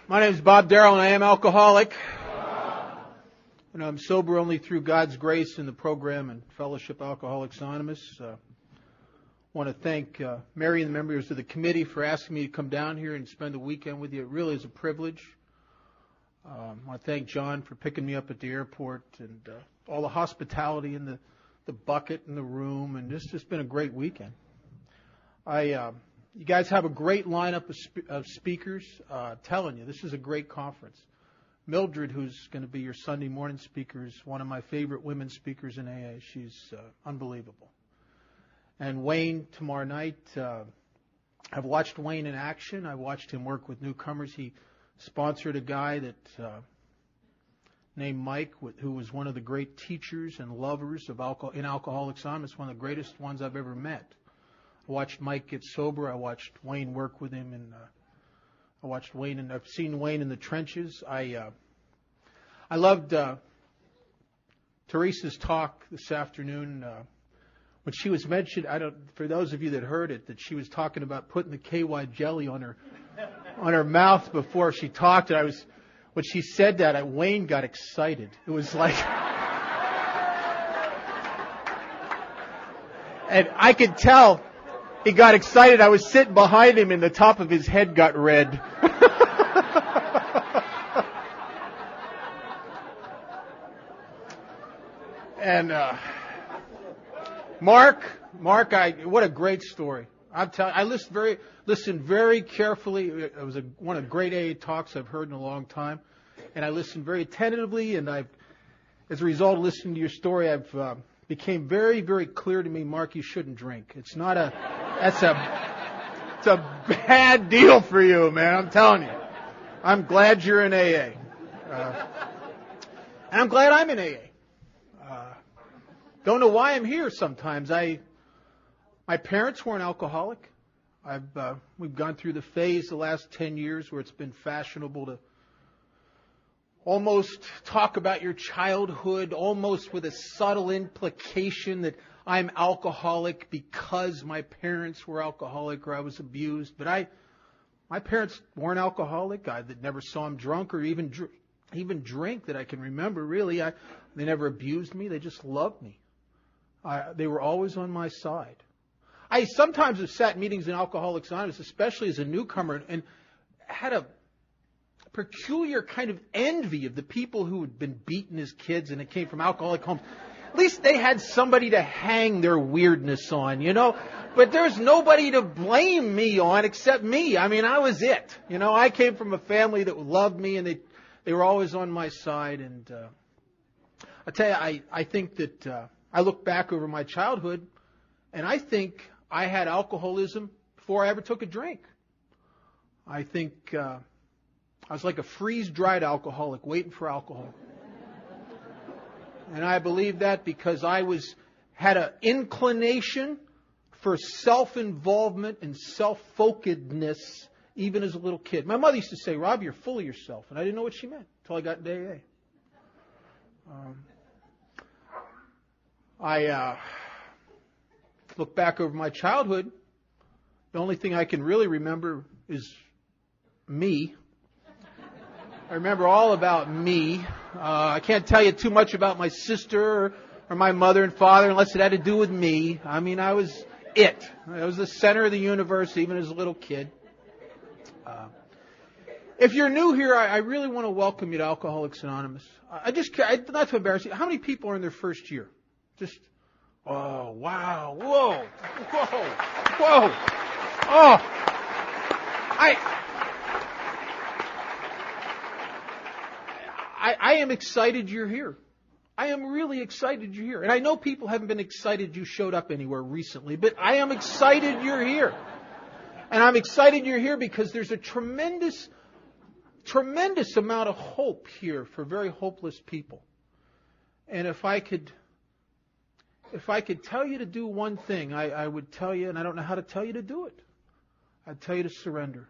My name is Bob Darrell, and I am alcoholic. And I'm sober only through God's grace in the program and Fellowship Alcoholics Anonymous. I want to thank Mary and the members of the committee for asking me to come down here and spend the weekend with you. It really is a privilege. I want to thank John for picking me up at the airport and all the hospitality in the bucket and the room. And it's just been a great weekend. You guys have a great lineup of speakers. Telling you, this is a great conference. Mildred, who's going to be your Sunday morning speaker, is one of my favorite women speakers in AA. She's unbelievable. And Wayne tomorrow night, I've watched Wayne in action. I watched him work with newcomers. He sponsored a guy named Mike, who was one of the great teachers and lovers of in Alcoholics Anonymous, one of the greatest ones I've ever met. I watched Mike get sober. I watched Wayne work with him, and I've seen Wayne in the trenches. I loved Teresa's talk this afternoon when she was mentioned. For those of you that heard it, that she was talking about putting the KY jelly on her mouth before she talked. And when she said that, Wayne got excited. It was like, and I could tell. He got excited. I was sitting behind him and the top of his head got red. And Mark, what a great story. I'm telling you, I listened very carefully. It was one of the great AA talks I've heard in a long time. And I listened very attentively, and as a result of listening to your story, became very, very clear to me, Mark, you shouldn't drink. It's a bad deal for you, man. I'm telling you. I'm glad you're in AA. And I'm glad I'm in AA. Don't know why I'm here sometimes. My parents were an alcoholic. We've gone through the phase the last 10 years where it's been fashionable to almost talk about your childhood, almost with a subtle implication that I'm alcoholic because my parents were alcoholic or I was abused. But my parents weren't alcoholic. I never saw them drunk or even drink that I can remember, really. They never abused me. They just loved me. They were always on my side. I sometimes have sat in meetings in Alcoholics Anonymous, especially as a newcomer, and had a peculiar kind of envy of the people who had been beaten as kids and it came from alcoholic homes. At least they had somebody to hang their weirdness on, But there's nobody to blame me on except me. I mean, I was it. I came from a family that loved me and they were always on my side. And I tell you, I think that I look back over my childhood and I think I had alcoholism before I ever took a drink. I think I was like a freeze-dried alcoholic waiting for alcohol. And I believe that because I had an inclination for self-involvement and self-focusedness even as a little kid. My mother used to say, Rob, you're full of yourself. And I didn't know what she meant until I got into AA. I look back over my childhood. The only thing I can really remember is me. I remember all about me. I can't tell you too much about my sister or my mother and father unless it had to do with me. I mean, I was it. I was the center of the universe even as a little kid. If you're new here, I really want to welcome you to Alcoholics Anonymous. Not to embarrass you, how many people are in their first year? Oh, wow, whoa, oh, I am excited you're here. I am really excited you're here. And I know people haven't been excited you showed up anywhere recently, but I am excited you're here. And I'm excited you're here because there's a tremendous amount of hope here for very hopeless people. And if I could tell you to do one thing, I would tell you, and I don't know how to tell you to do it. I'd tell you to surrender.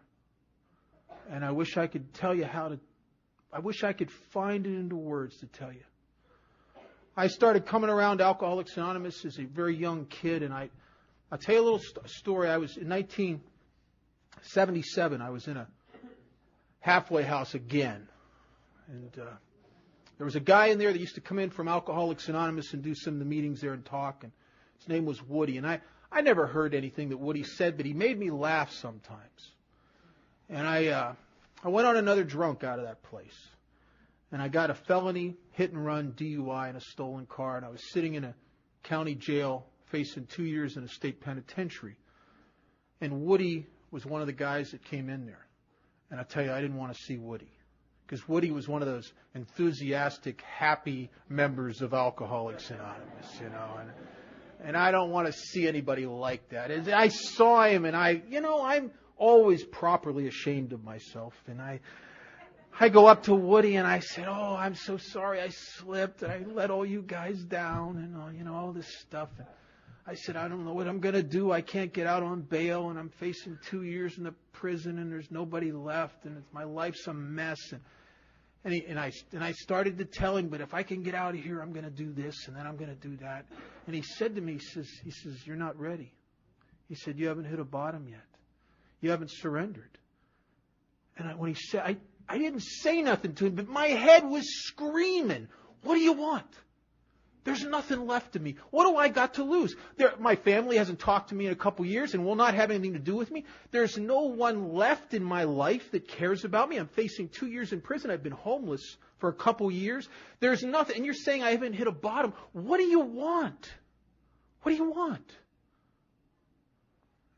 And I wish I could tell you I wish I could find it into words to tell you. I started coming around Alcoholics Anonymous as a very young kid, and I'll tell you a little story. I was in 1977. I was in a halfway house again. And there was a guy in there that used to come in from Alcoholics Anonymous and do some of the meetings there and talk. And his name was Woody. And I never heard anything that Woody said, but he made me laugh sometimes. And I went on another drunk out of that place. And I got a felony hit and run DUI in a stolen car. And I was sitting in a county jail facing 2 years in a state penitentiary. And Woody was one of the guys that came in there. And I tell you, I didn't want to see Woody. Because Woody was one of those enthusiastic, happy members of Alcoholics Anonymous, And I don't want to see anybody like that. And I saw him, and I'm always properly ashamed of myself. And I go up to Woody, and I said, "Oh, I'm so sorry I slipped, and I let all you guys down, and all this stuff." And I said, "I don't know what I'm going to do. I can't get out on bail, and I'm facing 2 years in the prison, and there's nobody left, and my life's a mess." And I started to tell him, "But if I can get out of here, I'm going to do this, and then I'm going to do that." And he said to me, he says, "You're not ready." He said, "You haven't hit a bottom yet. You haven't surrendered." And when he said, I didn't say nothing to him, but my head was screaming, "What do you want? There's nothing left of me. What do I got to lose? My family hasn't talked to me in a couple years and will not have anything to do with me. There's no one left in my life that cares about me. I'm facing 2 years in prison. I've been homeless for a couple years. There's nothing. And you're saying I haven't hit a bottom. What do you want? What do you want?"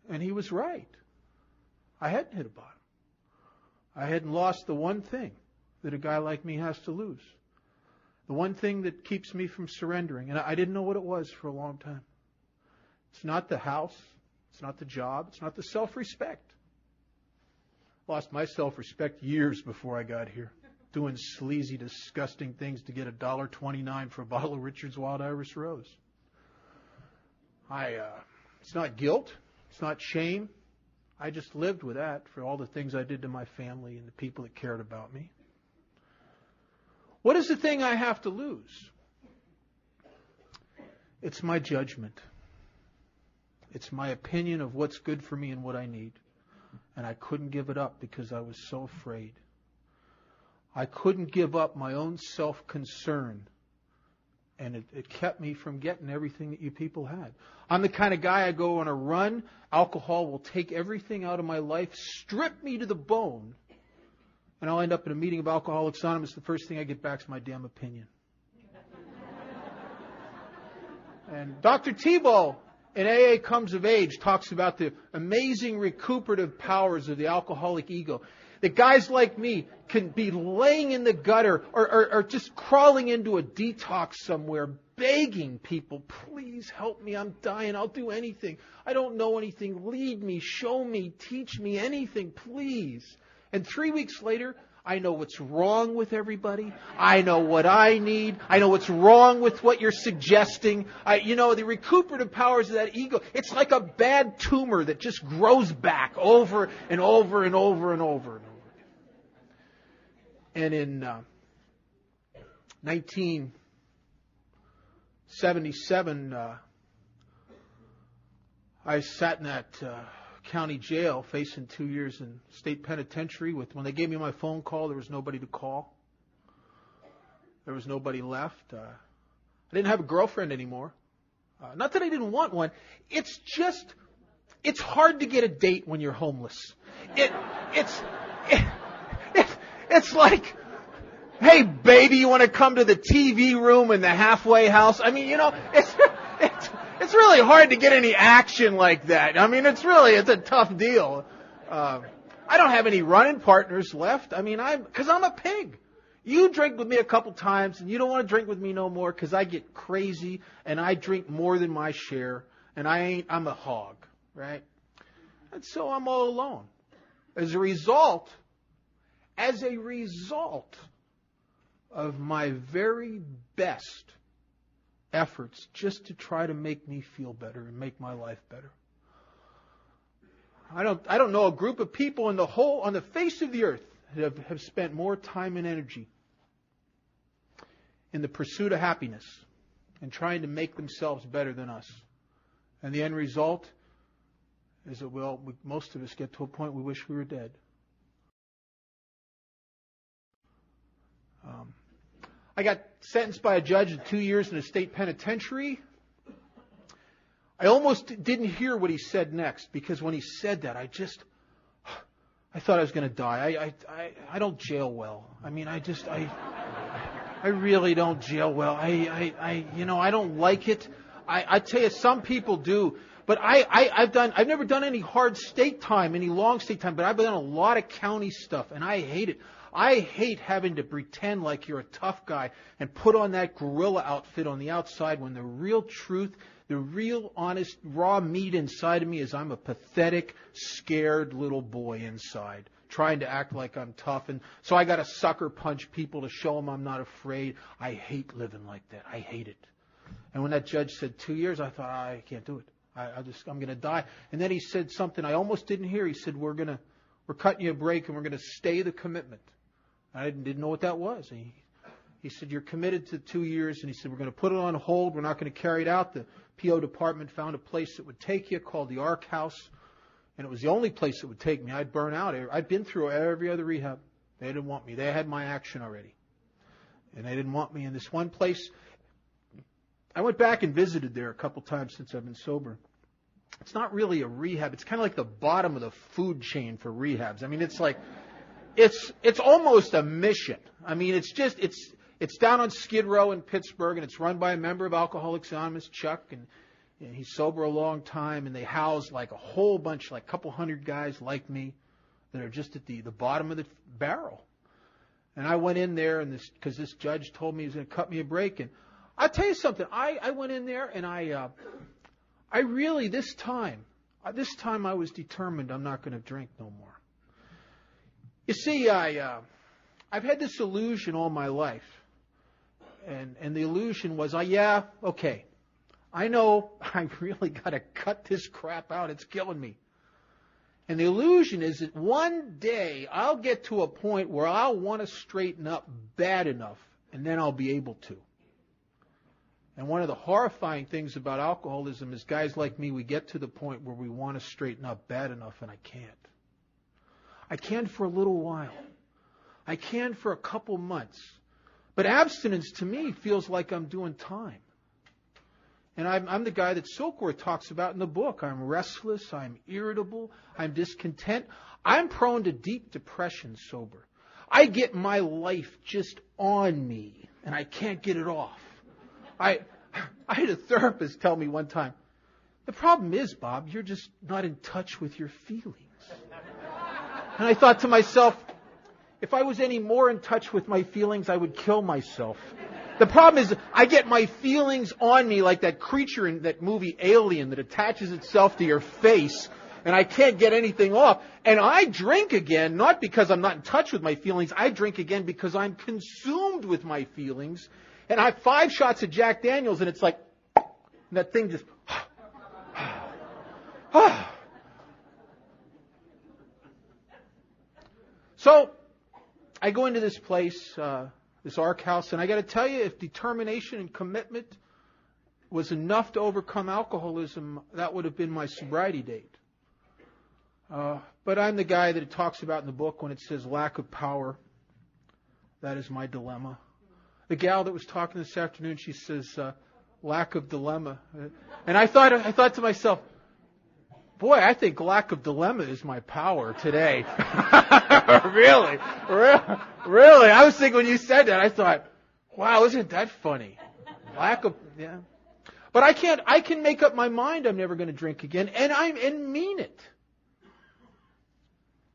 And he was right. I hadn't hit a bottom. I hadn't lost the one thing that a guy like me has to lose. The one thing that keeps me from surrendering. And I didn't know what it was for a long time. It's not the house. It's not the job. It's not the self-respect. Lost my self-respect years before I got here. Doing sleazy, disgusting things to get $1.29 for a bottle of Richard's Wild Irish Rose. It's not guilt. It's not shame. I just lived with that for all the things I did to my family and the people that cared about me. What is the thing I have to lose? It's my judgment. It's my opinion of what's good for me and what I need. And I couldn't give it up because I was so afraid. I couldn't give up my own self-concern. And it kept me from getting everything that you people had. I'm the kind of guy, I go on a run. Alcohol will take everything out of my life, strip me to the bone. And I'll end up in a meeting of Alcoholics Anonymous. The first thing I get back is my damn opinion. And Dr. Tebow in AA Comes of Age talks about the amazing recuperative powers of the alcoholic ego. That guys like me can be laying in the gutter or just crawling into a detox somewhere, begging people, "Please help me, I'm dying, I'll do anything. I don't know anything, lead me, show me, teach me anything, please." And 3 weeks later, I know what's wrong with everybody. I know what I need. I know what's wrong with what you're suggesting. The recuperative powers of that ego, it's like a bad tumor that just grows back over and over and over and over and over again. And in 1977, I sat in that county jail facing 2 years in state penitentiary. When they gave me my phone call, there was nobody to call. There was nobody left. I didn't have a girlfriend anymore. Not that I didn't want one. It's hard to get a date when you're homeless. It's like, "Hey, baby, you want to come to the TV room in the halfway house?" It's really hard to get any action like that. It's a tough deal. I don't have any running partners left. Because I'm a pig. You drink with me a couple times and you don't want to drink with me no more because I get crazy and I drink more than my share and I'm a hog, right? And so I'm all alone. As a result of my very best efforts just to try to make me feel better and make my life better. I don't know a group of people on the face of the earth that have spent more time and energy in the pursuit of happiness and trying to make themselves better than us. And the end result is that, most of us get to a point we wish we were dead. I got sentenced by a judge to 2 years in a state penitentiary. I almost didn't hear what he said next, because when he said that, I thought I was going to die. I don't jail well. I mean, I really don't jail well. I don't like it. I tell you, some people do. But I've never done any hard state time, any long state time, but I've done a lot of county stuff, and I hate it. I hate having to pretend like you're a tough guy and put on that gorilla outfit on the outside when the real truth, the real honest raw meat inside of me is I'm a pathetic, scared little boy inside, trying to act like I'm tough. And so I got to sucker punch people to show them I'm not afraid. I hate living like that. I hate it. And when that judge said 2 years, I thought, I can't do it. I'm going to die. And then he said something I almost didn't hear. He said, we're cutting you a break and we're going to stay the commitment. I didn't know what that was. He said, you're committed to 2 years. And he said, we're going to put it on hold. We're not going to carry it out. The PO department found a place that would take you called the Ark House. And it was the only place that would take me. I'd burn out. I'd been through every other rehab. They didn't want me. They had my action already. And they didn't want me in this one place. I went back and visited there a couple times since I've been sober. It's not really a rehab. It's kind of like the bottom of the food chain for rehabs. I mean, it's like, it's almost a mission. I mean, it's down on Skid Row in Pittsburgh, and it's run by a member of Alcoholics Anonymous, Chuck, and he's sober a long time, and they house like a whole bunch, like a couple hundred guys like me that are just at the bottom of the barrel. And I went in there, and because this judge told me he was going to cut me a break, and I'll tell you something. I went in there, and I really, this time I was determined I'm not going to drink no more. You see, I've had this illusion all my life. And the illusion was, okay, I know I really got to cut this crap out. It's killing me. And the illusion is that one day I'll get to a point where I'll want to straighten up bad enough, and then I'll be able to. And one of the horrifying things about alcoholism is guys like me, we get to the point where we want to straighten up bad enough, and I can't. I can for a little while. I can for a couple months. But abstinence to me feels like I'm doing time. And I'm the guy that Silkworth talks about in the book. I'm restless, I'm irritable, I'm discontent. I'm prone to deep depression sober. I get my life just on me, and I can't get it off. I had a therapist tell me one time, the problem is, Bob, you're just not in touch with your feelings. And I thought to myself, if I was any more in touch with my feelings, I would kill myself. The problem is I get my feelings on me like that creature in that movie Alien that attaches itself to your face, and I can't get anything off. And I drink again, not because I'm not in touch with my feelings. I drink again because I'm consumed with my feelings. And I have 5 shots of Jack Daniels, and it's like, and that thing just, So I go into this place, this Ark House, and I got to tell you, if determination and commitment was enough to overcome alcoholism, that would have been my sobriety date. But I'm the guy that it talks about in the book when it says lack of power. That is my dilemma. The gal that was talking this afternoon, she says, lack of dilemma. And I thought to myself, boy, I think lack of dilemma is my power today. Really? I was thinking when you said that, I thought, wow, isn't that funny? Yeah. But I can make up my mind I'm never going to drink again, and mean it.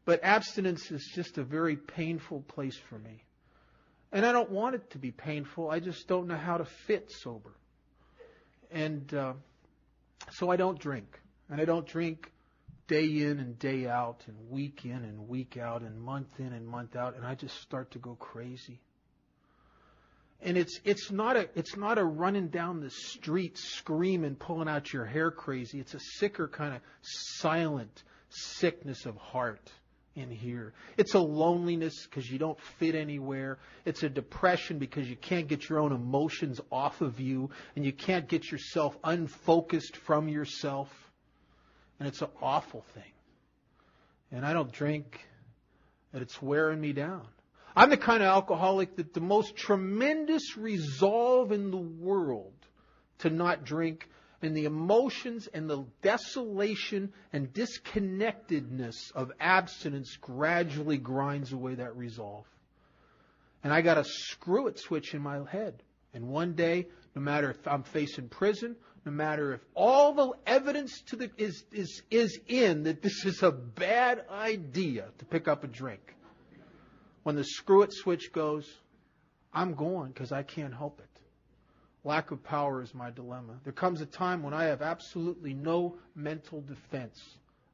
But abstinence is just a very painful place for me. And I don't want it to be painful. I just don't know how to fit sober. And so I don't drink. And I don't drink day in and day out and week in and week out and month in and month out. And I just start to go crazy. And it's not a running down the street screaming, pulling out your hair crazy. It's a sicker kind of silent sickness of heart in here. It's a loneliness because you don't fit anywhere. It's a depression because you can't get your own emotions off of you, and you can't get yourself unfocused from yourself. And it's an awful thing. And I don't drink, and it's wearing me down. I'm the kind of alcoholic that the most tremendous resolve in the world to not drink, and the emotions and the desolation and disconnectedness of abstinence gradually grinds away that resolve. And I got a screw it switch in my head. And one day, no matter if I'm facing prison, no matter if all the evidence is in that this is a bad idea to pick up a drink, when the screw it switch goes, I'm going because I can't help it. Lack of power is my dilemma. There comes a time when I have absolutely no mental defense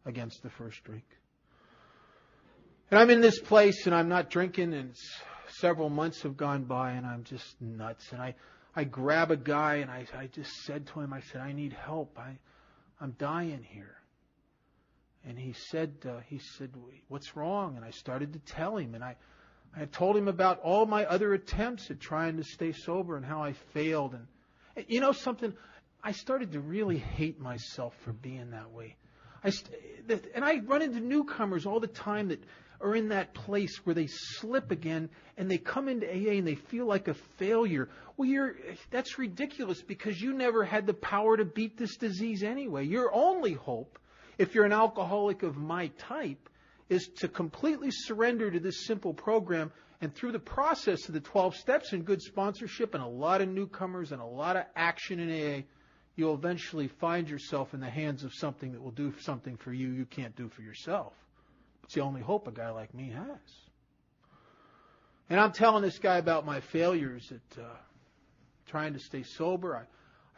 against the first drink. And I'm in this place and I'm not drinking, and several months have gone by and I'm just nuts. And I grab a guy and I just said to him, I said, I need help. I'm dying here. And he said, what's wrong? And I started to tell him, and I told him about all my other attempts at trying to stay sober and how I failed. And you know something? I started to really hate myself for being that way. And I run into newcomers all the time that are in that place where they slip again and they come into AA and they feel like a failure. Well, that's ridiculous, because you never had the power to beat this disease anyway. Your only hope, if you're an alcoholic of my type, is to completely surrender to this simple program, and through the process of the 12 steps and good sponsorship and a lot of newcomers and a lot of action in AA, you'll eventually find yourself in the hands of something that will do something for you can't do for yourself. It's the only hope a guy like me has. And I'm telling this guy about my failures at trying to stay sober.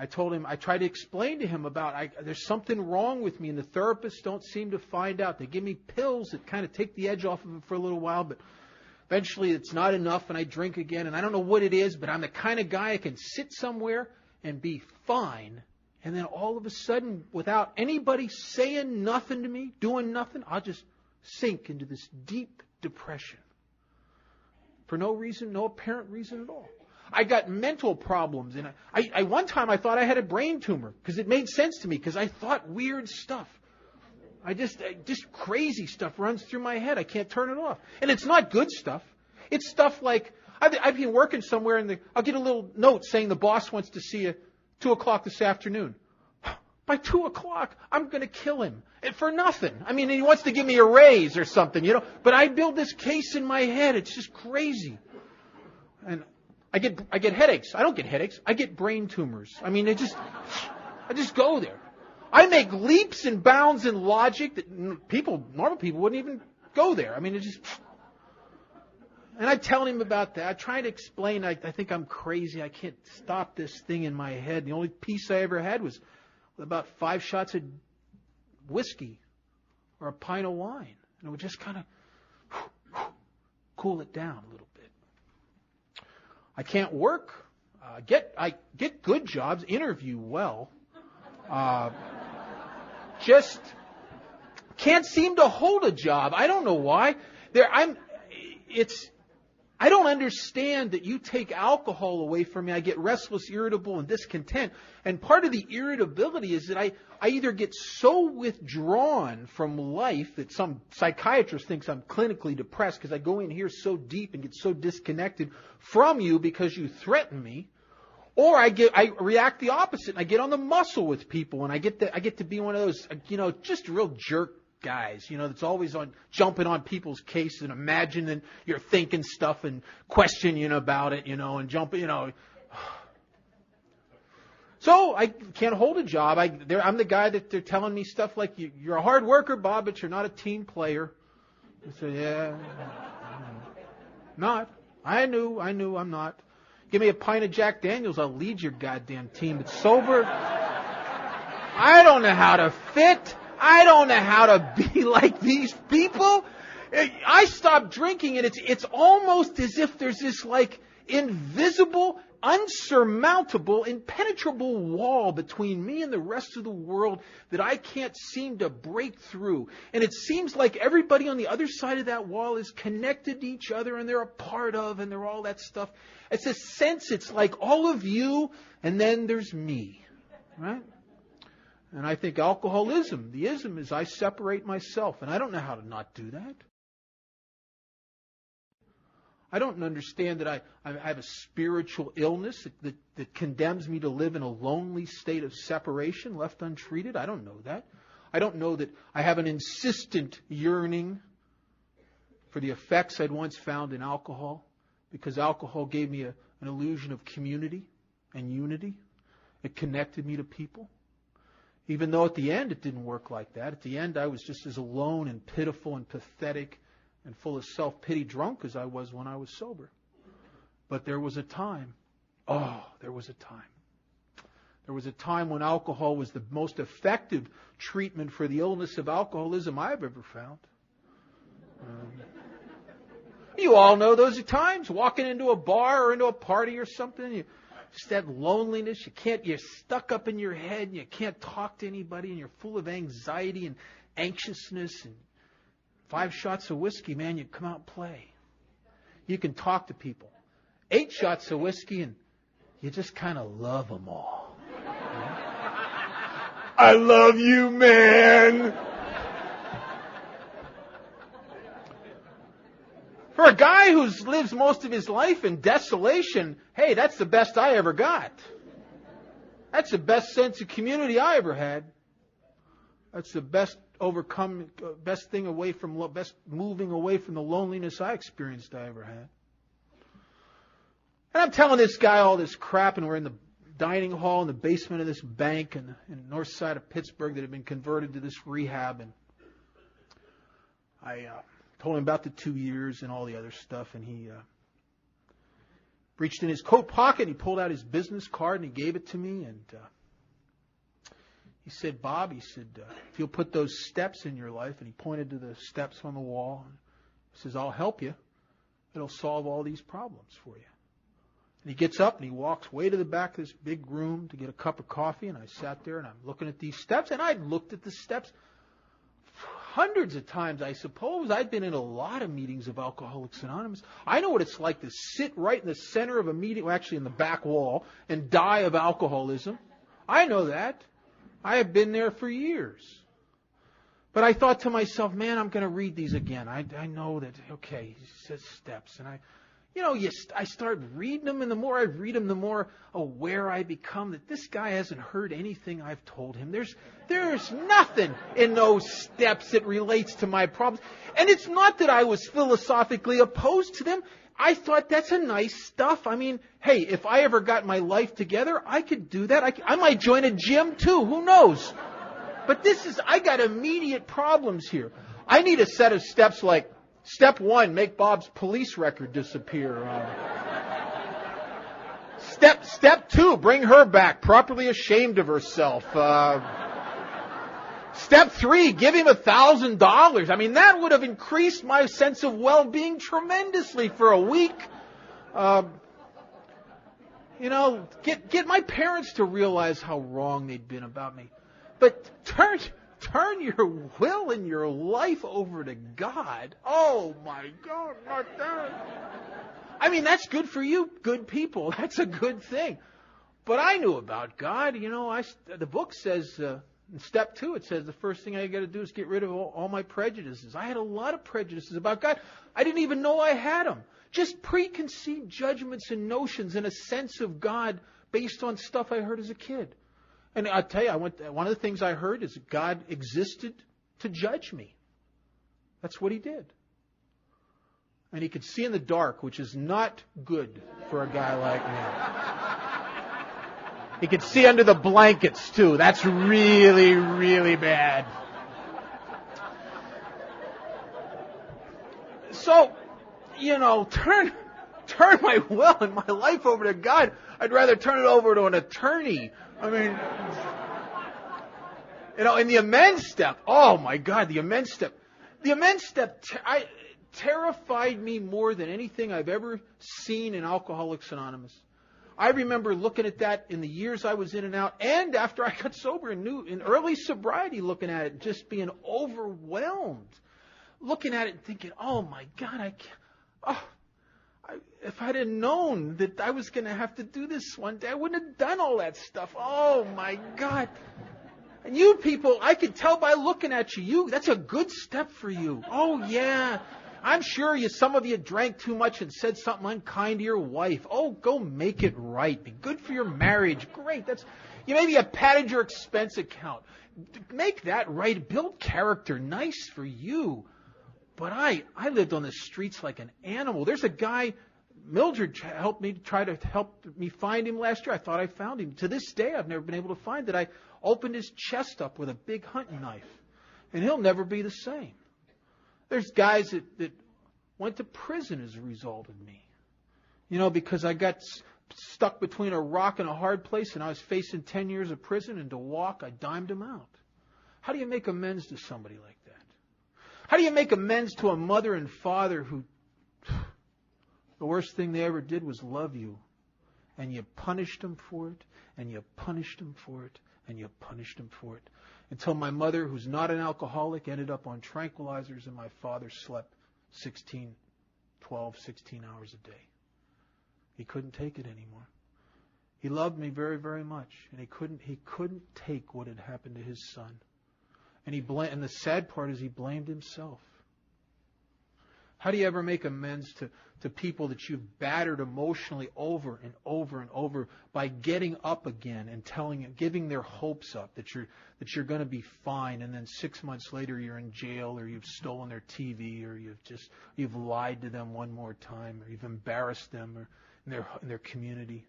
I told him, I tried to explain to him about there's something wrong with me, and the therapists don't seem to find out. They give me pills that kind of take the edge off of it for a little while, but eventually it's not enough, and I drink again, and I don't know what it is, but I'm the kind of guy I can sit somewhere and be fine, and then all of a sudden, without anybody saying nothing to me, doing nothing, I'll just sink into this deep depression for no reason, no apparent reason at all. I got mental problems, and I one time I thought I had a brain tumor because it made sense to me, because I thought weird stuff. Just crazy stuff runs through my head. I can't turn it off. And it's not good stuff. It's stuff like, I've been working somewhere and I'll get a little note saying the boss wants to see you 2 o'clock this afternoon. By 2 o'clock, I'm going to kill him. And for nothing. I mean, he wants to give me a raise or something, you know. But I build this case in my head. It's just crazy. And I get headaches. I don't get headaches. I get brain tumors. I mean, I just go there. I make leaps and bounds in logic that normal people wouldn't even go there. I mean, and I tell him about that. I try to explain, I think I'm crazy. I can't stop this thing in my head. The only peace I ever had was about 5 shots of whiskey or a pint of wine. And it would just kind of cool it down a little bit. I can't work. I get good jobs, interview well. Just can't seem to hold a job. I don't know why. I don't understand that you take alcohol away from me. I get restless, irritable, and discontent. And part of the irritability is that I either get so withdrawn from life that some psychiatrist thinks I'm clinically depressed because I go in here so deep and get so disconnected from you because you threaten me. Or I react the opposite, and I get on the muscle with people, and I get to be one of those, just real jerk guys, that's always jumping on people's cases and imagining you're thinking stuff and questioning about it, and jumping, So I can't hold a job. I'm the guy that they're telling me stuff like, you're a hard worker, Bob, but you're not a team player. I said, yeah, not. I knew I'm not. Give me a pint of Jack Daniels, I'll lead your goddamn team. But sober, I don't know how to fit. I don't know how to be like these people. I stopped drinking, and it's almost as if there's this like invisible, unsurmountable, impenetrable wall between me and the rest of the world that I can't seem to break through. And it seems like everybody on the other side of that wall is connected to each other, and they're a part of, and they're all that stuff. It's a sense, it's like all of you, and then there's me, right? And I think alcoholism, the ism is I separate myself, and I don't know how to not do that. I don't understand that I have a spiritual illness that condemns me to live in a lonely state of separation, left untreated. I don't know that. I don't know that I have an insistent yearning for the effects I'd once found in alcohol, because alcohol gave me an illusion of community and unity. It connected me to people. Even though at the end it didn't work like that. At the end I was just as alone and pitiful and pathetic and full of self-pity drunk as I was when I was sober. But there was a time. There was a time. There was a time when alcohol was the most effective treatment for the illness of alcoholism I've ever found. You all know those times, walking into a bar or into a party or something, just that loneliness, you're stuck up in your head and you can't talk to anybody and you're full of anxiety and anxiousness, and 5 shots of whiskey, man, you come out and play. You can talk to people. 8 shots of whiskey and you just kind of love them all. I love you, man. For a guy who lives most of his life in desolation, hey, that's the best I ever got. That's the best sense of community I ever had. That's the best moving away from the loneliness I experienced I ever had. And I'm telling this guy all this crap, and we're in the dining hall in the basement of this bank in the north side of Pittsburgh that had been converted to this rehab, and I told him about the 2 years and all the other stuff, and he reached in his coat pocket, and he pulled out his business card, and he gave it to me, and he said, Bob, if you'll put those steps in your life, and he pointed to the steps on the wall, and he says, I'll help you. It'll solve all these problems for you. And he gets up, and he walks way to the back of this big room to get a cup of coffee, and I sat there, and I'm looking at these steps, and I'd looked at the steps hundreds of times, I suppose. I'd been in a lot of meetings of Alcoholics Anonymous. I know what it's like to sit right in the center of a meeting, well, actually in the back wall, and die of alcoholism. I know that. I have been there for years. But I thought to myself, man, I'm going to read these again. I know that, okay, he says steps. And I start reading them, and the more I read them, the more aware I become that this guy hasn't heard anything I've told him. There's nothing in those steps that relates to my problems. And it's not that I was philosophically opposed to them. I thought that's a nice stuff. I mean, hey, if I ever got my life together, I could do that. I might join a gym too. Who knows? But I got immediate problems here. I need a set of steps like, step 1, make Bob's police record disappear. Step 2, bring her back, properly ashamed of herself. Step 3, give him $1,000. I mean, that would have increased my sense of well-being tremendously for a week. Get my parents to realize how wrong they'd been about me. But turn your will and your life over to God. Oh my God, not that. I mean, that's good for you, good people. That's a good thing. But I knew about God. The book says, in step 2, it says the first thing I got to do is get rid of all my prejudices. I had a lot of prejudices about God. I didn't even know I had them. Just preconceived judgments and notions and a sense of God based on stuff I heard as a kid. And I'll tell you, one of the things I heard is that God existed to judge me. That's what he did. And he could see in the dark, which is not good for a guy like me. He could see under the blankets, too. That's really, really bad. So, turn my will and my life over to God. I'd rather turn it over to an attorney. I mean, in the amends step, oh my God, the amends step. The amends step terrified me more than anything I've ever seen in Alcoholics Anonymous. I remember looking at that in the years I was in and out, and after I got sober in early sobriety, looking at it, just being overwhelmed. Looking at it and thinking, oh my God, if I'd have known that I was going to have to do this one day, I wouldn't have done all that stuff. Oh my God. And you people, I could tell by looking at you, that's a good step for you. Oh yeah. I'm sure some of you drank too much and said something unkind to your wife. Oh, go make it right. Be good for your marriage. Great. Maybe you padded your expense account. Make that right. Build character. Nice for you. But I lived on the streets like an animal. There's a guy, Mildred helped me find him last year. I thought I found him. To this day, I've never been able to find it. I opened his chest up with a big hunting knife. And he'll never be the same. There's guys that went to prison as a result of me. Because I got stuck between a rock and a hard place and I was facing 10 years of prison, and to walk, I dimed him out. How do you make amends to somebody like that? How do you make amends to a mother and father who the worst thing they ever did was love you, and you punished them for it, and you punished them for it, and you punished them for it, until my mother, who's not an alcoholic, ended up on tranquilizers, and my father slept 16 hours a day. He couldn't take it anymore. He loved me very, very much, and he couldn't take what had happened to his son. And the sad part is he blamed himself. How do you ever make amends to people that you've battered emotionally over and over and over by getting up again and giving their hopes up that you're going to be fine, and then 6 months later you're in jail, or you've stolen their TV, or you've lied to them one more time, or you've embarrassed them or in their community.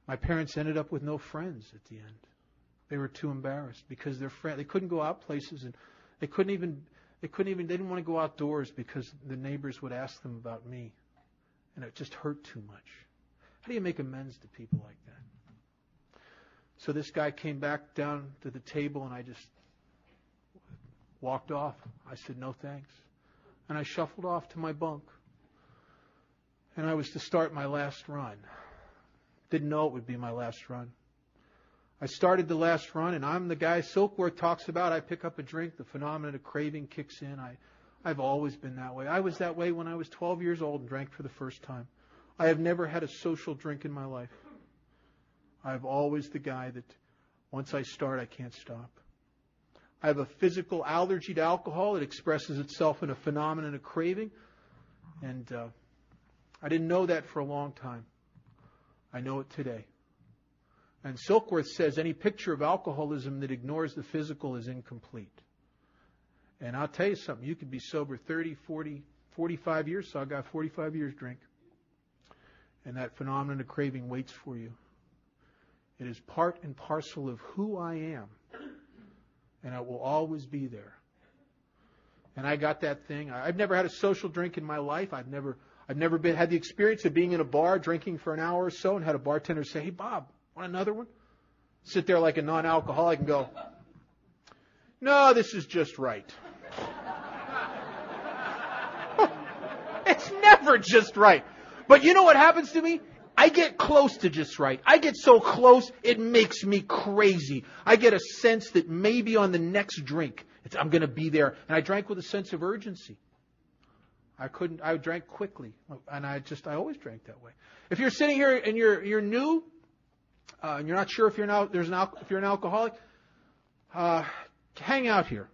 My parents ended up with no friends at the end. They were too embarrassed because they couldn't go out places, and they didn't want to go outdoors because the neighbors would ask them about me, and it just hurt too much. How do you make amends to people like that? So this guy came back down to the table, and I just walked off. I said, no thanks. And I shuffled off to my bunk. And I was to start my last run. Didn't know it would be my last run. I started the last run, and I'm the guy Silkworth talks about. I pick up a drink, the phenomenon of craving kicks in. I've always been that way. I was that way when I was 12 years old and drank for the first time. I have never had a social drink in my life. I'm always the guy that once I start, I can't stop. I have a physical allergy to alcohol. It expresses itself in a phenomenon of craving. And I didn't know that for a long time. I know it today. And Silkworth says any picture of alcoholism that ignores the physical is incomplete. And I'll tell you something. You could be sober 30, 40, 45 years. So I got 45 years drink. And that phenomenon of craving waits for you. It is part and parcel of who I am. And it will always be there. And I got that thing. I've never had a social drink in my life. I've never had the experience of being in a bar drinking for an hour or so and had a bartender say, hey, Bob, want another one? Sit there like a non-alcoholic and go, no, this is just right. It's never just right. But you know what happens to me? I get close to just right. I get so close, it makes me crazy. I get a sense that maybe on the next drink, I'm going to be there. And I drank with a sense of urgency. I drank quickly. And I always drank that way. If you're sitting here and you're new, and you're not sure if you're an alcoholic, hang out here.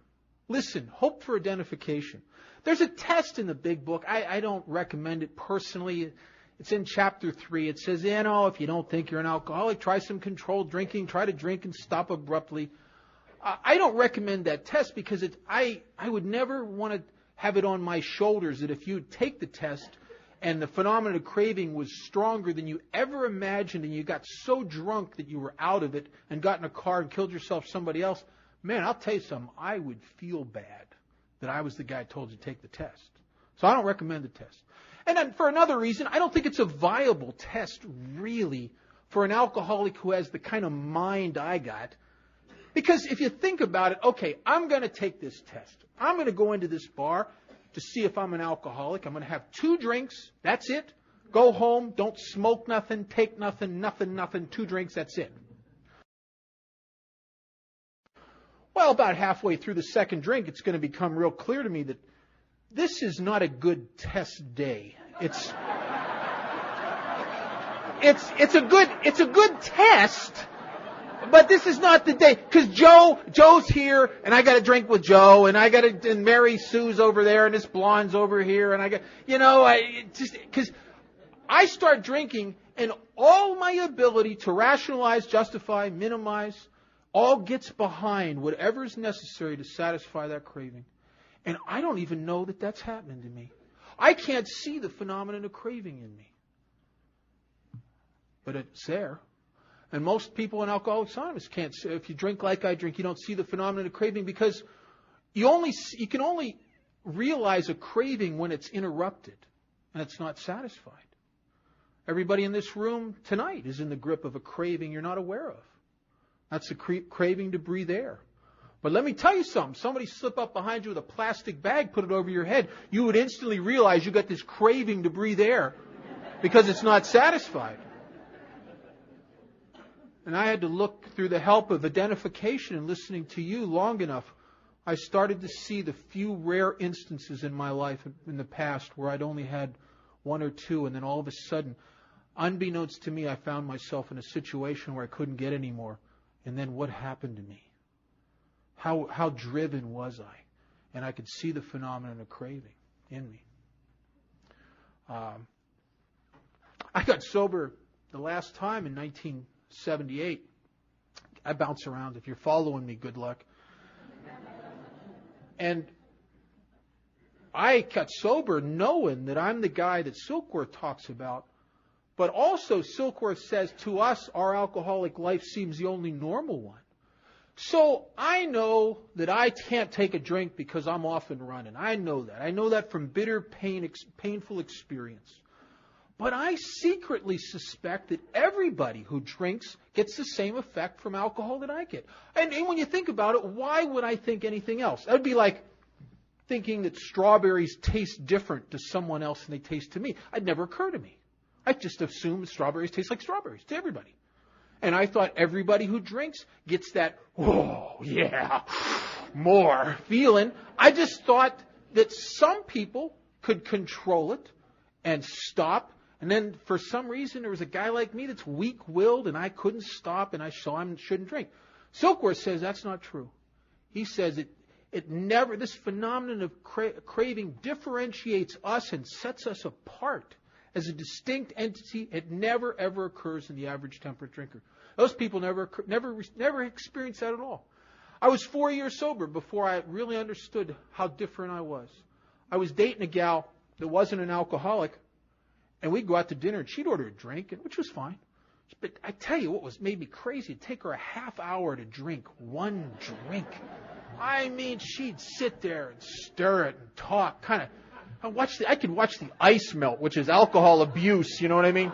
Listen, hope for identification. There's a test in the big book. I don't recommend it personally. It's in chapter 3. It says, if you don't think you're an alcoholic, try some controlled drinking. Try to drink and stop abruptly. I don't recommend that test because I would never want to have it on my shoulders that if you take the test and the phenomenon of craving was stronger than you ever imagined and you got so drunk that you were out of it and got in a car and killed yourself, somebody else, man, I'll tell you something, I would feel bad that I was the guy who told you to take the test. So I don't recommend the test. And then for another reason, I don't think it's a viable test really for an alcoholic who has the kind of mind I got. Because if you think about it, okay, I'm going to take this test. I'm going to go into this bar to see if I'm an alcoholic. I'm going to have 2 drinks. That's it. Go home. Don't smoke nothing. Take nothing. 2 drinks. That's it. Well, about halfway through the second drink, it's going to become real clear to me that this is not a good test day. It's a good test. But this is not the day, because Joe's here, and I got to drink with Joe, and and Mary Sue's over there, and this blonde's over here, and because I start drinking, and all my ability to rationalize, justify, minimize, all gets behind whatever's necessary to satisfy that craving. And I don't even know that that's happening to me. I can't see the phenomenon of craving in me. But it's there. And most people in Alcoholics Anonymous can't see. If you drink like I drink, you don't see the phenomenon of craving, because you can only realize a craving when it's interrupted and it's not satisfied. Everybody in this room tonight is in the grip of a craving you're not aware of. That's the craving to breathe air. But let me tell you something. Somebody slip up behind you with a plastic bag, put it over your head, you would instantly realize you got this craving to breathe air because it's not satisfied. And I had to look through the help of identification and listening to you long enough. I started to see the few rare instances in my life in the past where I'd only had one or two, and then all of a sudden, unbeknownst to me, I found myself in a situation where I couldn't get any more. And then what happened to me? How driven was I? And I could see the phenomenon of craving in me. I got sober the last time in 1978. I bounce around. If you're following me, good luck. And I got sober knowing that I'm the guy that Silkworth talks about. But also, Silkworth says to us, our alcoholic life seems the only normal one. So I know that I can't take a drink because I'm off and running. I know that. I know that from bitter, painful experience. But I secretly suspect that everybody who drinks gets the same effect from alcohol that I get. And when you think about it, why would I think anything else? That would be like thinking that strawberries taste different to someone else than they taste to me. It'd never occur to me. I just assumed strawberries taste like strawberries to everybody. And I thought everybody who drinks gets that, oh, yeah, more feeling. I just thought that some people could control it and stop. And then for some reason, there was a guy like me that's weak-willed, and I couldn't stop, and I shouldn't drink. Silkworth says that's not true. He says this phenomenon of craving differentiates us and sets us apart. As a distinct entity, it never, ever occurs in the average temperate drinker. Those people never experience that at all. I was 4 years sober before I really understood how different I was. I was dating a gal that wasn't an alcoholic, and we'd go out to dinner, and she'd order a drink, which was fine. But I tell you what made me crazy. It'd take her a half hour to drink one drink. I mean, she'd sit there and stir it and talk, kind of. I could watch the ice melt, which is alcohol abuse, you know what I mean?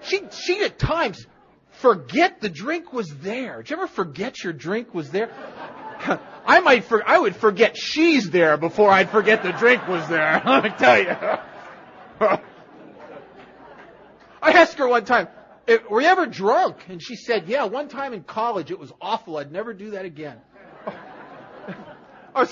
She'd at times forget the drink was there. Did you ever forget your drink was there? I would forget she's there before I'd forget the drink was there. Let me tell you. I asked her one time, were you ever drunk? And she said, yeah, one time in college. It was awful. I'd never do that again. I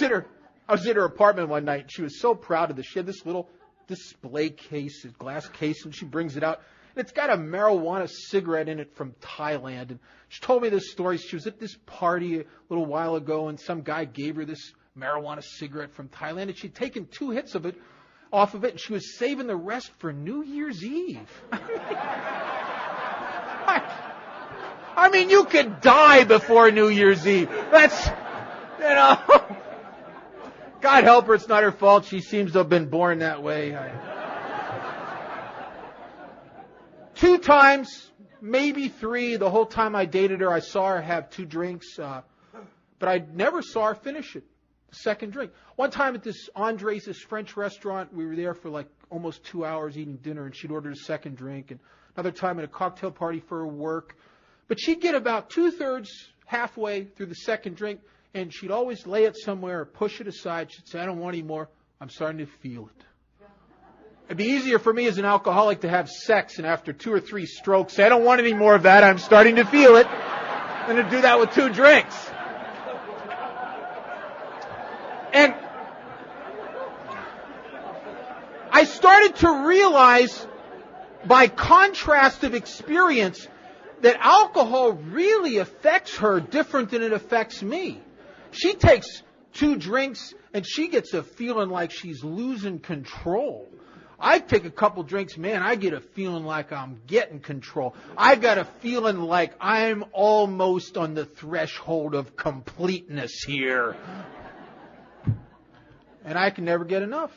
was in her apartment one night, and she was so proud of this. She had this little display case, a glass case, and she brings it out. And it's got a marijuana cigarette in it from Thailand. And she told me this story. She was at this party a little while ago, and some guy gave her this marijuana cigarette from Thailand. And she'd taken 2 hits off of it, and she was saving the rest for New Year's Eve. I mean, you could die before New Year's Eve. That's, God help her, it's not her fault. She seems to have been born that way. 2 times, maybe 3, the whole time I dated her, I saw her have 2 drinks, but I never saw her finish it, the second drink. One time at this Andre's, this French restaurant, we were there for like almost 2 hours eating dinner, and she'd ordered a second drink, and another time at a cocktail party for her work. But she'd get about 2/3 halfway through the second drink, and she'd always lay it somewhere or push it aside. She'd say, I don't want any more. I'm starting to feel it. It'd be easier for me as an alcoholic to have sex, and after 2 or 3 strokes, say, I don't want any more of that. I'm starting to feel it. than to do that with 2 drinks. And I started to realize, by contrast of experience, that alcohol really affects her different than it affects me. She takes 2 drinks and she gets a feeling like she's losing control. I take a couple drinks, man, I get a feeling like I'm getting control. I got a feeling like I'm almost on the threshold of completeness here. And I can never get enough.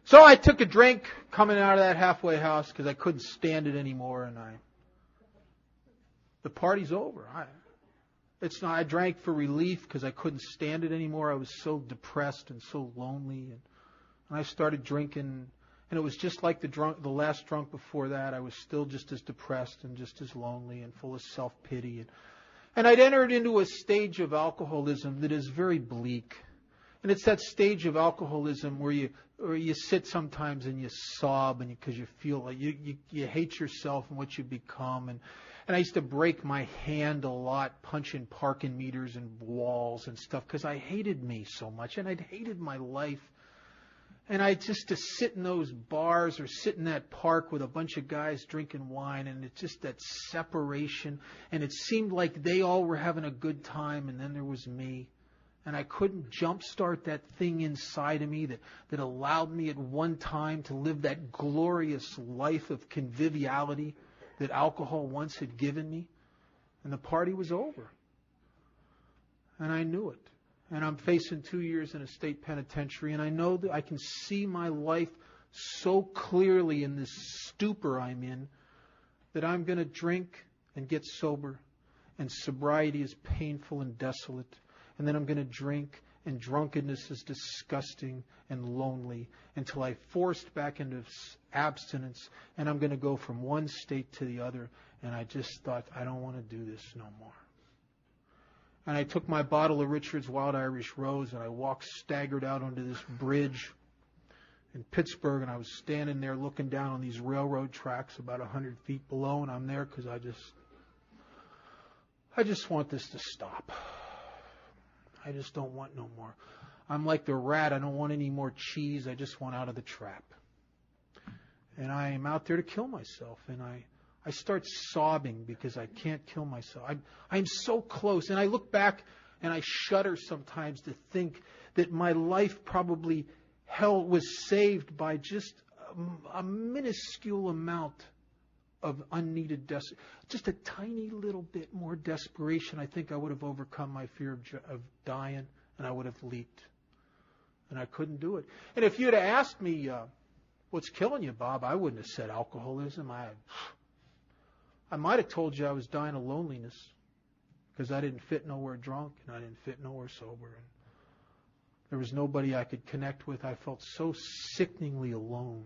So I took a drink coming out of that halfway house because I couldn't stand it anymore. And the party's over. I drank for relief because I couldn't stand it anymore. I was so depressed and so lonely. And I started drinking, and it was just like the last drunk before that. I was still just as depressed and just as lonely and full of self-pity. And I'd entered into a stage of alcoholism that is very bleak. And it's that stage of alcoholism where you sit sometimes and you sob and because you feel like you hate yourself and what you become. And I used to break my hand a lot punching parking meters and walls and stuff because I hated me so much and I'd hated my life. And I just to sit in those bars or sit in that park with a bunch of guys drinking wine, and it's just that separation. And it seemed like they all were having a good time, and then there was me. And I couldn't jumpstart that thing inside of me that allowed me at one time to live that glorious life of conviviality that alcohol once had given me. And the party was over. And I knew it. And I'm facing 2 years in a state penitentiary, and I know that I can see my life so clearly in this stupor I'm in that I'm going to drink and get sober, and sobriety is painful and desolate. And then I'm going to drink, and drunkenness is disgusting and lonely until I forced back into abstinence, and I'm going to go from one state to the other. And I just thought, I don't want to do this no more. And I took my bottle of Richard's Wild Irish Rose and I staggered out onto this bridge in Pittsburgh, and I was standing there looking down on these railroad tracks about 100 feet below, and I'm there because I just want this to stop. I just don't want no more. I'm like the rat. I don't want any more cheese. I just want out of the trap. And I am out there to kill myself, and I start sobbing because I can't kill myself. I'm so close. And I look back and I shudder sometimes to think that my life probably was saved by just a minuscule amount of unneeded just a tiny little bit more desperation. I think I would have overcome my fear of dying, and I would have leaped. And I couldn't do it. And if you had asked me, what's killing you, Bob, I wouldn't have said alcoholism. I might have told you I was dying of loneliness because I didn't fit nowhere drunk and I didn't fit nowhere sober. And there was nobody I could connect with. I felt so sickeningly alone.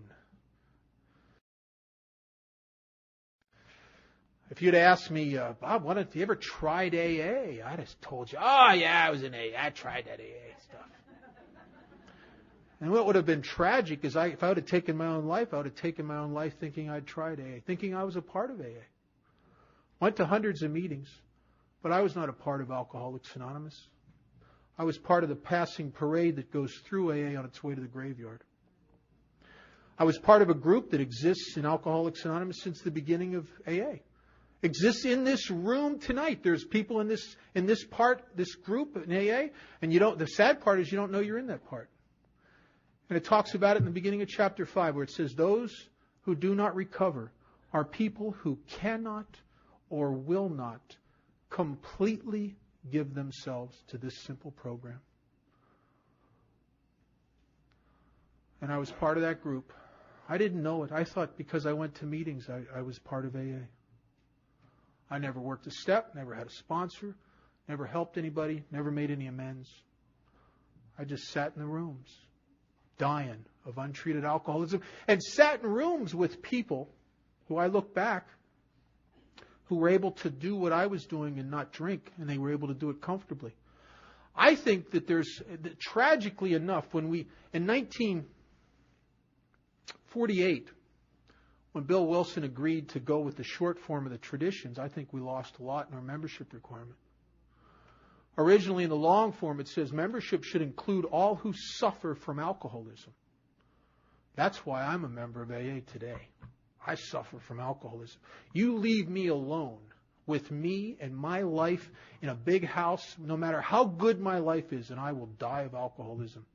If you'd asked me, Bob, why don't you ever tried AA? I'd have told you, oh, yeah, I was in AA. I tried that AA stuff. And what would have been tragic is if I would have taken my own life, I would have taken my own life thinking I'd tried AA, thinking I was a part of AA. Went to hundreds of meetings, but I was not a part of Alcoholics Anonymous. I was part of the passing parade that goes through AA on its way to the graveyard. I was part of a group that exists in Alcoholics Anonymous since the beginning of AA. Exists in this room tonight. There's people in this group in AA, and the sad part is you don't know you're in that part. And it talks about it in the beginning of chapter 5 where it says, those who do not recover are people who cannot or will not completely give themselves to this simple program. And I was part of that group. I didn't know it. I thought because I went to meetings, I was part of AA. I never worked a step, never had a sponsor, never helped anybody, never made any amends. I just sat in the rooms, dying of untreated alcoholism, and sat in rooms with people who I look back, who were able to do what I was doing and not drink, and they were able to do it comfortably. I think that tragically enough, in 1948, when Bill Wilson agreed to go with the short form of the traditions, I think we lost a lot in our membership requirement. Originally in the long form, it says membership should include all who suffer from alcoholism. That's why I'm a member of AA today. I suffer from alcoholism. You leave me alone with me and my life in a big house, no matter how good my life is, and I will die of alcoholism.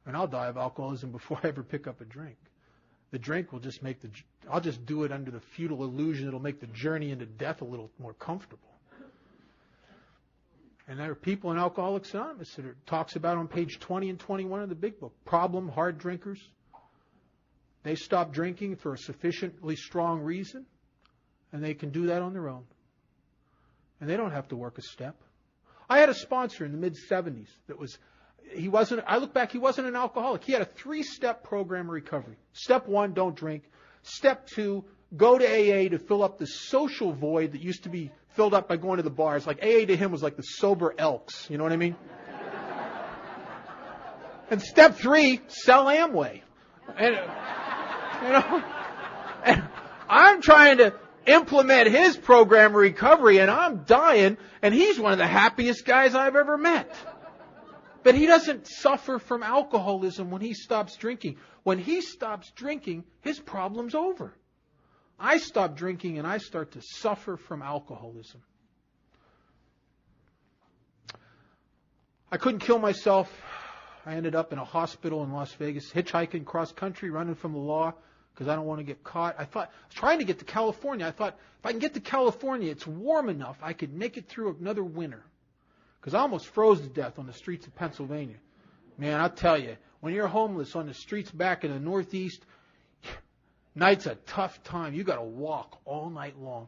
And I'll die of alcoholism before I ever pick up a drink. The drink will just I'll just do it under the futile illusion it'll make the journey into death a little more comfortable. And there are people in Alcoholics Anonymous that it talks about on page 20 and 21 of the big book. Problem hard drinkers. They stop drinking for a sufficiently strong reason, and they can do that on their own. And they don't have to work a step. I had a sponsor in the mid-'70s that I look back, he wasn't an alcoholic. He had a 3-step program of recovery. Step 1, don't drink. Step 2, go to AA to fill up the social void that used to be filled up by going to the bars. Like AA to him was like the sober Elks. You know what I mean? And step 3, sell Amway. And, and I'm trying to implement his program of recovery, and I'm dying, and he's one of the happiest guys I've ever met. But he doesn't suffer from alcoholism when he stops drinking. When he stops drinking, his problem's over. I stop drinking and I start to suffer from alcoholism. I couldn't kill myself. I ended up in a hospital in Las Vegas, hitchhiking cross country, running from the law because I don't want to get caught. I was trying to get to California. I thought, if I can get to California, it's warm enough, I could make it through another winter. Because I almost froze to death on the streets of Pennsylvania. Man, I'll tell you, when you're homeless on the streets back in the Northeast, night's a tough time. You got to walk all night long.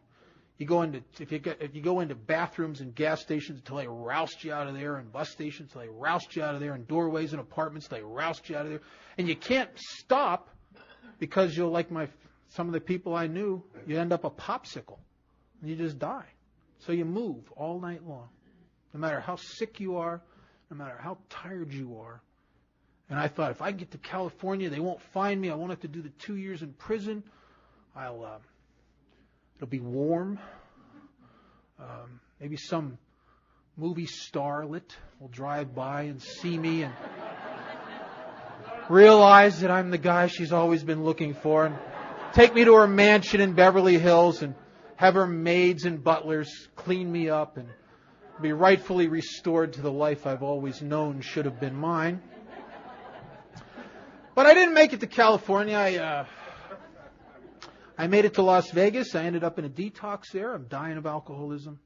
You go into if you go into bathrooms and gas stations until they roust you out of there, and bus stations until they roust you out of there, and doorways and apartments they roust you out of there, and you can't stop because you'll some of the people I knew, you end up a popsicle and you just die. So you move all night long. No matter how sick you are, no matter how tired you are. And I thought, if I get to California, they won't find me. I won't have to do the 2 years in prison. It'll be warm. Maybe some movie starlet will drive by and see me and realize that I'm the guy she's always been looking for, and take me to her mansion in Beverly Hills and have her maids and butlers clean me up and be rightfully restored to the life I've always known should have been mine. But I didn't make it to California. I made it to Las Vegas. I ended up in a detox there. I'm dying of alcoholism.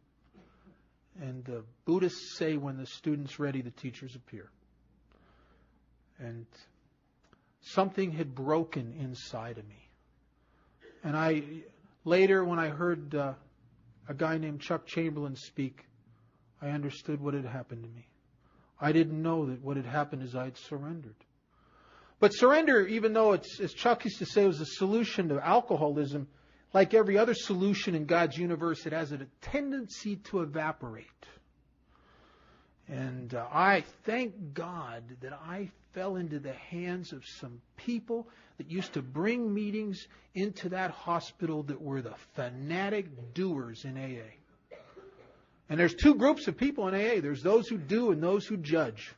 And the Buddhists say when the student's ready, the teachers appear. And something had broken inside of me. And later, when I heard a guy named Chuck Chamberlain speak, I understood what had happened to me. I didn't know that what had happened is I had surrendered. But surrender, even though it's, as Chuck used to say, was a solution to alcoholism, like every other solution in God's universe, it has a tendency to evaporate. And I thank God that I fell into the hands of some people that used to bring meetings into that hospital that were the fanatic doers in AA. And there's 2 groups of people in AA. There's those who do and those who judge.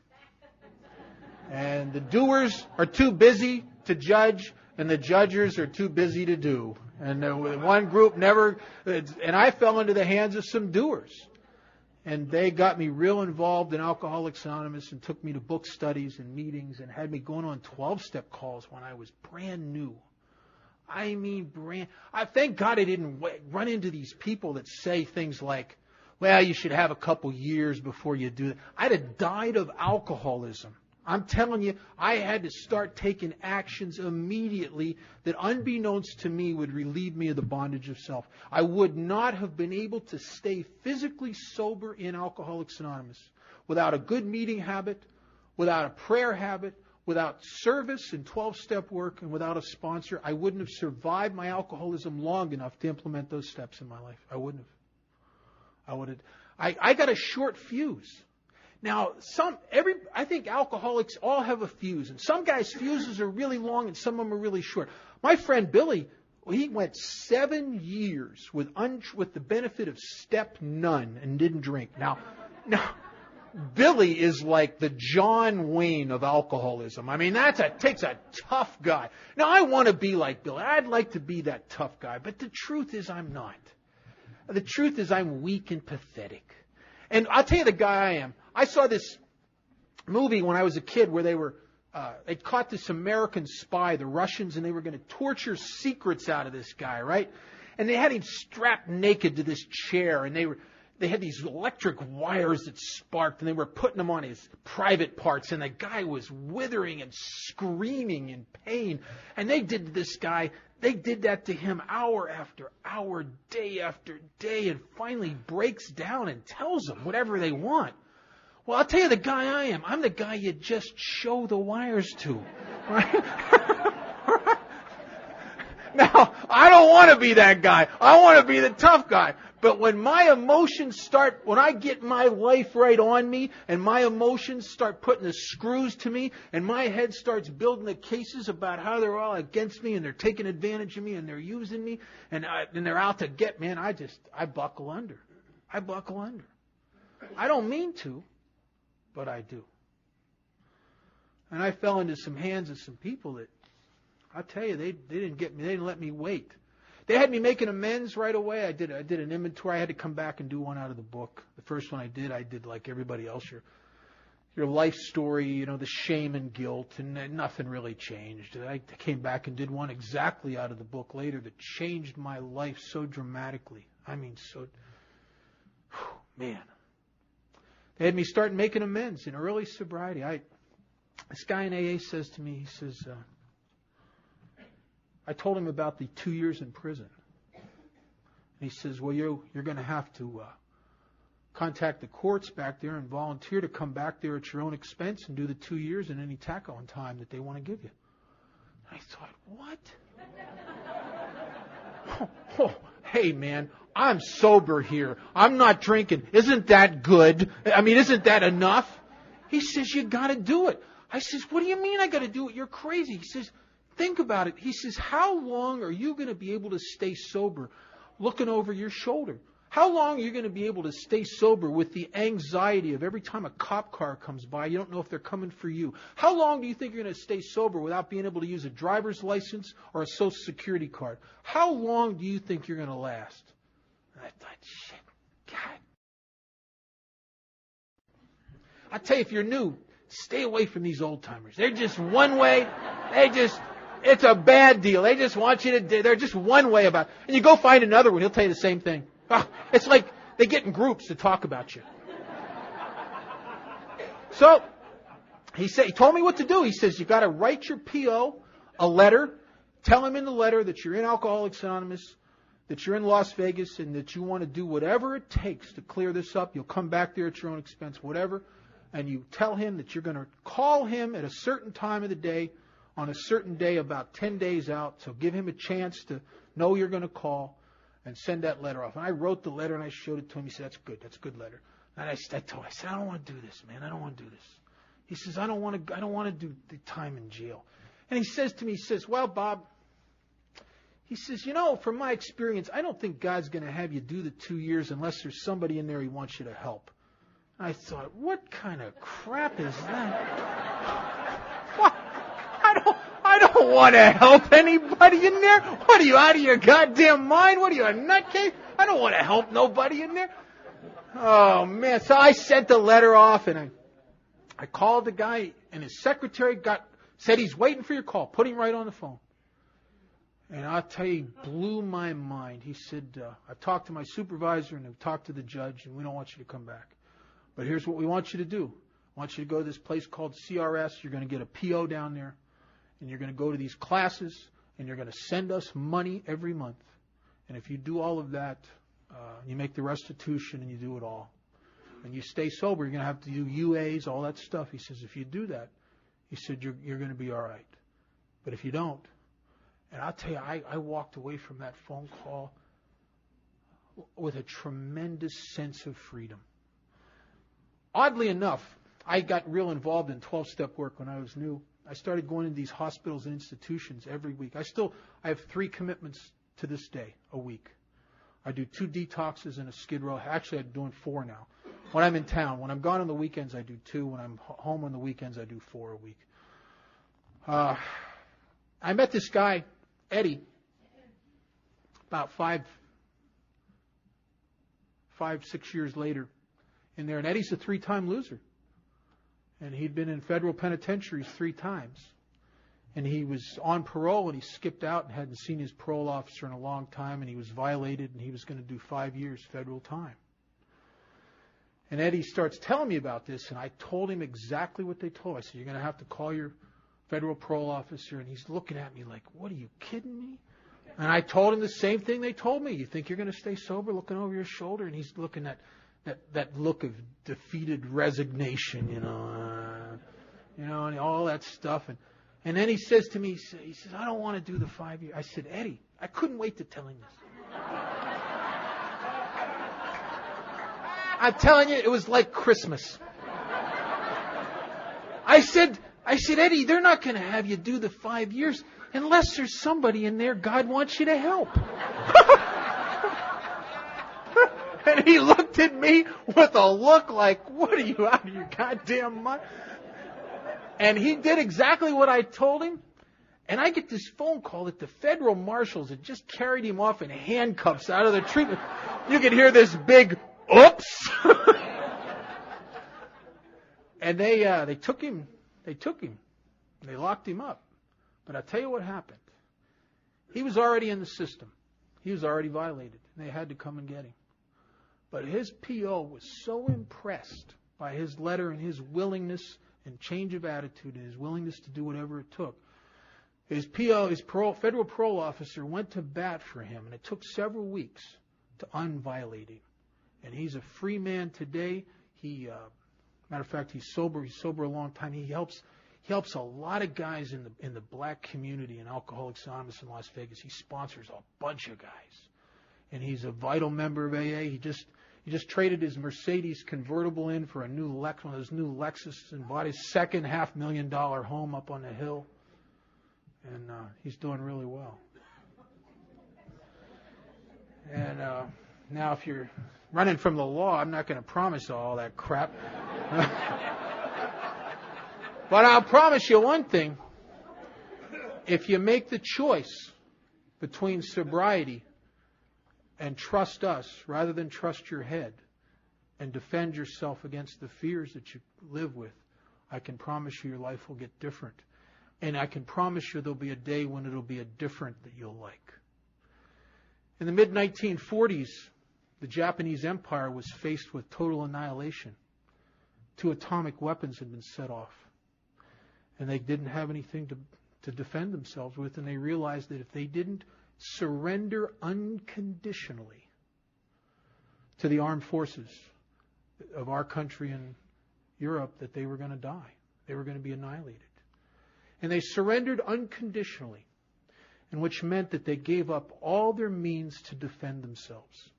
And the doers are too busy to judge, and the judgers are too busy to do. And one group and I fell into the hands of some doers. And they got me real involved in Alcoholics Anonymous and took me to book studies and meetings and had me going on 12-step calls when I was brand new. I thank God I didn't run into these people that say things like, well, you should have a couple years before you do that. I'd have died of alcoholism. I'm telling you, I had to start taking actions immediately that, unbeknownst to me, would relieve me of the bondage of self. I would not have been able to stay physically sober in Alcoholics Anonymous without a good meeting habit, without a prayer habit, without service and 12-step work, and without a sponsor. I wouldn't have survived my alcoholism long enough to implement those steps in my life. I wouldn't have. I got a short fuse. Now, I think alcoholics all have a fuse, and some guys' fuses are really long and some of them are really short. My friend Billy, he went 7 years with the benefit of step none and didn't drink. Now, Billy is like the John Wayne of alcoholism. I mean, takes a tough guy. Now, I want to be like Billy. I'd like to be that tough guy. But the truth is I'm not. The truth is I'm weak and pathetic. And I'll tell you the guy I am. I saw this movie when I was a kid where they caught this American spy, the Russians, and they were going to torture secrets out of this guy, right? And they had him strapped naked to this chair, and they had these electric wires that sparked, and they were putting them on his private parts, and the guy was withering and screaming in pain. And they did to this guy, they did that to him hour after hour, day after day, and finally breaks down and tells them whatever they want. Well, I'll tell you the guy I am. I'm the guy you just show the wires to. Right? Now, I don't want to be that guy. I want to be the tough guy. But when my emotions when I get my life right on me, and my emotions start putting the screws to me, and my head starts building the cases about how they're all against me, and they're taking advantage of me, and they're using me, and they're out to get me, I buckle under. I buckle under. I don't mean to, but I do. And I fell into some hands of some people that, I'll tell you, they didn't get me. They didn't let me wait. They had me making amends right away. I did an inventory. I had to come back and do one out of the book. The first one I did like everybody else, your life story, the shame and guilt, and nothing really changed. I came back and did one exactly out of the book later that changed my life so dramatically. I mean, man. They had me start making amends in early sobriety. This guy in AA says to me, he says, I told him about the 2 years in prison. And he says, well, you're going to have to contact the courts back there and volunteer to come back there at your own expense and do the 2 years and any tack-on time that they want to give you. And I thought, what? Hey, man, I'm sober here. I'm not drinking. Isn't that good? I mean, isn't that enough? He says, you got to do it. I says, what do you mean I got to do it? You're crazy. He says, think about it. He says, how long are you going to be able to stay sober looking over your shoulder? How long are you going to be able to stay sober with the anxiety of every time a cop car comes by, you don't know if they're coming for you? How long do you think you're going to stay sober without being able to use a driver's license or a Social Security card? How long do you think you're going to last? And I thought, shit, God. I tell you, if you're new, stay away from these old timers. They're just one way. It's a bad deal. They just want you to, they're just one way about it. And you go find another one, he'll tell you the same thing. It's like they get in groups to talk about you. So, he told me what to do. He says, you got to write your PO a letter. Tell him in the letter that you're in Alcoholics Anonymous, that you're in Las Vegas, and that you want to do whatever it takes to clear this up. You'll come back there at your own expense, whatever. And you tell him that you're going to call him at a certain time of the day, on a certain day about 10 days out. So give him a chance to know you're going to call and send that letter off. And I wrote the letter and I showed it to him. He said, that's a good letter. And I told him, I said, I don't want to do this, man. I don't want to do this. He says, I don't want to do the time in jail. And he says to me, well, Bob, he says, from my experience, I don't think God's going to have you do the 2 years unless there's somebody in there he wants you to help. I thought, what kind of crap is that? What? I don't want to help anybody in there. What are you, out of your goddamn mind? What are you, a nutcase? I don't want to help nobody in there. Oh, man. So I sent the letter off, and I called the guy, and his secretary said he's waiting for your call. Put him right on the phone. And I'll tell you, he blew my mind. He said, I've talked to my supervisor, and I've talked to the judge, and we don't want you to come back. But here's what we want you to do. I want you to go to this place called CRS. You're going to get a PO down there. And you're going to go to these classes. And you're going to send us money every month. And if you do all of that, you make the restitution and you do it all. And you stay sober. You're going to have to do UAs, all that stuff. He says, if you do that, he said, you're going to be all right. But if you don't, and I'll tell you, I walked away from that phone call with a tremendous sense of freedom. Oddly enough, I got real involved in 12-step work when I was new. I started going to these hospitals and institutions every week. I have 3 commitments to this day a week. I do 2 detoxes and a skid row. Actually, I'm doing 4 now. When I'm in town. When I'm gone on the weekends, I do 2. When I'm home on the weekends, I do 4 a week. I met this guy, Eddie, about 6 years later in there. And Eddie's a 3-time loser. And he'd been in federal penitentiaries 3 times. And he was on parole, and he skipped out and hadn't seen his parole officer in a long time, and he was violated, and he was going to do 5 years federal time. And Eddie starts telling me about this, and I told him exactly what they told me. I said, you're going to have to call your federal parole officer. And he's looking at me like, what, are you kidding me? And I told him the same thing they told me. You think you're going to stay sober, looking over your shoulder? And he's looking at that look of defeated resignation, and all that stuff. And then he says to me, he says, I don't want to do the 5 years. I said, Eddie, I couldn't wait to tell him this. I'm telling you, it was like Christmas. I said, Eddie, they're not going to have you do the 5 years unless there's somebody in there God wants you to help. And he looked at me with a look like, what are you, out of your goddamn mind? And he did exactly what I told him. And I get this phone call that the federal marshals had just carried him off in handcuffs out of the treatment. You could hear this big, oops. And they took him. They locked him up. But I'll tell you what happened. He was already in the system. He was already violated. And they had to come and get him. But his PO was so impressed by his letter and his willingness and change of attitude and his willingness to do whatever it took. His federal parole officer went to bat for him, and it took several weeks to unviolate him. And he's a free man today. Matter of fact, he's sober. He's sober a long time. He helps a lot of guys in the black community in Alcoholics Anonymous in Las Vegas. He sponsors a bunch of guys, and he's a vital member of AA. He just traded his Mercedes convertible in for a new one of those new Lexus, and bought his second $500,000 home up on the hill. And he's doing really well. And now if you're running from the law, I'm not going to promise all that crap. But I'll promise you one thing. If you make the choice between sobriety and trust us rather than trust your head and defend yourself against the fears that you live with, I can promise you your life will get different. And I can promise you there'll be a day when it'll be a different that you'll like. In the mid-1940s, the Japanese Empire was faced with total annihilation. 2 atomic weapons had been set off. And they didn't have anything to defend themselves with, and they realized that if they didn't surrender unconditionally to the armed forces of our country and Europe, that they were going to die. They were going to be annihilated. And they surrendered unconditionally, and which meant that they gave up all their means to defend themselves.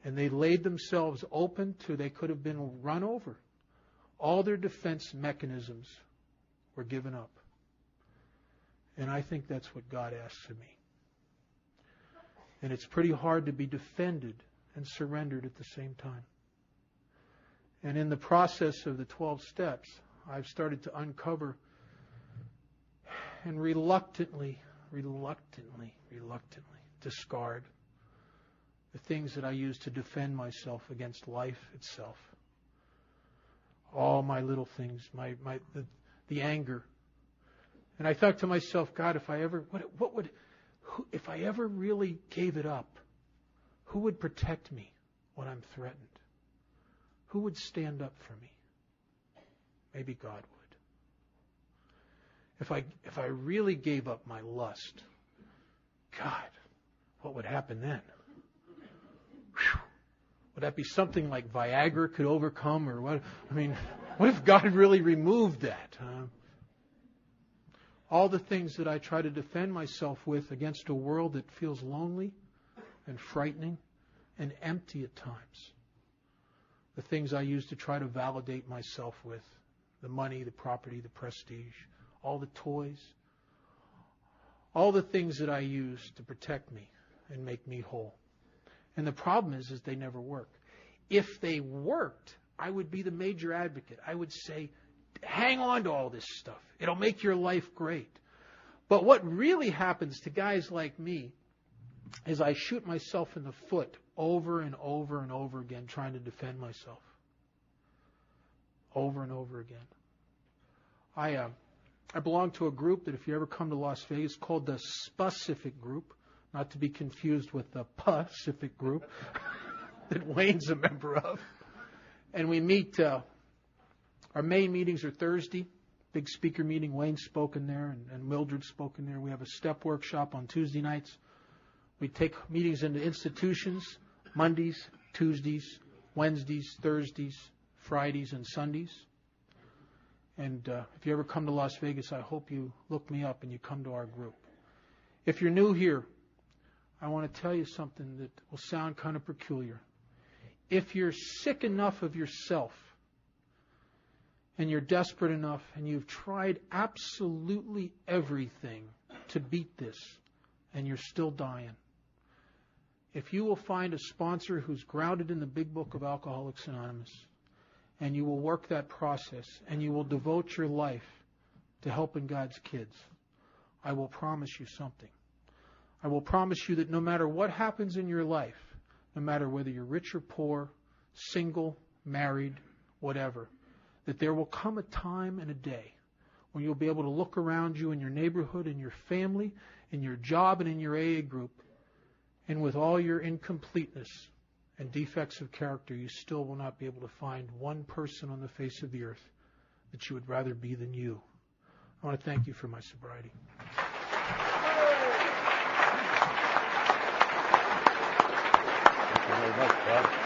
And they laid themselves open to, they could have been run over. All their defense mechanisms were given up. And I think that's what God asks of me. And it's pretty hard to be defended and surrendered at the same time. And in the process of the 12 steps, I've started to uncover and reluctantly discard the things that I use to defend myself against life itself. All my little things, the anger. And I thought to myself, God, if I ever really gave it up, who would protect me when I'm threatened? Who would stand up for me? Maybe God would. If I really gave up my lust, God, what would happen then? Whew. Would that be something like Viagra could overcome, or what? I mean, what if God really removed that? All the things that I try to defend myself with against a world that feels lonely and frightening and empty at times. The things I use to try to validate myself with, the money, the property, the prestige, all the toys, all the things that I use to protect me and make me whole. And the problem is they never work. If they worked, I would be the major advocate. I would say, hang on to all this stuff. It'll make your life great. But what really happens to guys like me is I shoot myself in the foot over and over and over again trying to defend myself. Over and over again. I belong to a group that if you ever come to Las Vegas, called the Specific Group, not to be confused with the Pacific Group that Wayne's a member of. And we meet, our main meetings are Thursday, big speaker meeting. Wayne spoken there and Mildred spoken there. We have a step workshop on Tuesday nights. We take meetings into institutions Mondays, Tuesdays, Wednesdays, Thursdays, Fridays, and Sundays. And if you ever come to Las Vegas, I hope you look me up and you come to our group. If you're new here, I want to tell you something that will sound kind of peculiar. If you're sick enough of yourself and you're desperate enough and you've tried absolutely everything to beat this and you're still dying, if you will find a sponsor who's grounded in the big book of Alcoholics Anonymous, and you will work that process, and you will devote your life to helping God's kids, I will promise you something. I will promise you that no matter what happens in your life, no matter whether you're rich or poor, single, married, whatever, that there will come a time and a day when you'll be able to look around you in your neighborhood, in your family, in your job, and in your AA group, and with all your incompleteness and defects of character, you still will not be able to find one person on the face of the earth that you would rather be than you. I want to thank you for my sobriety. Thank you very much, Bob.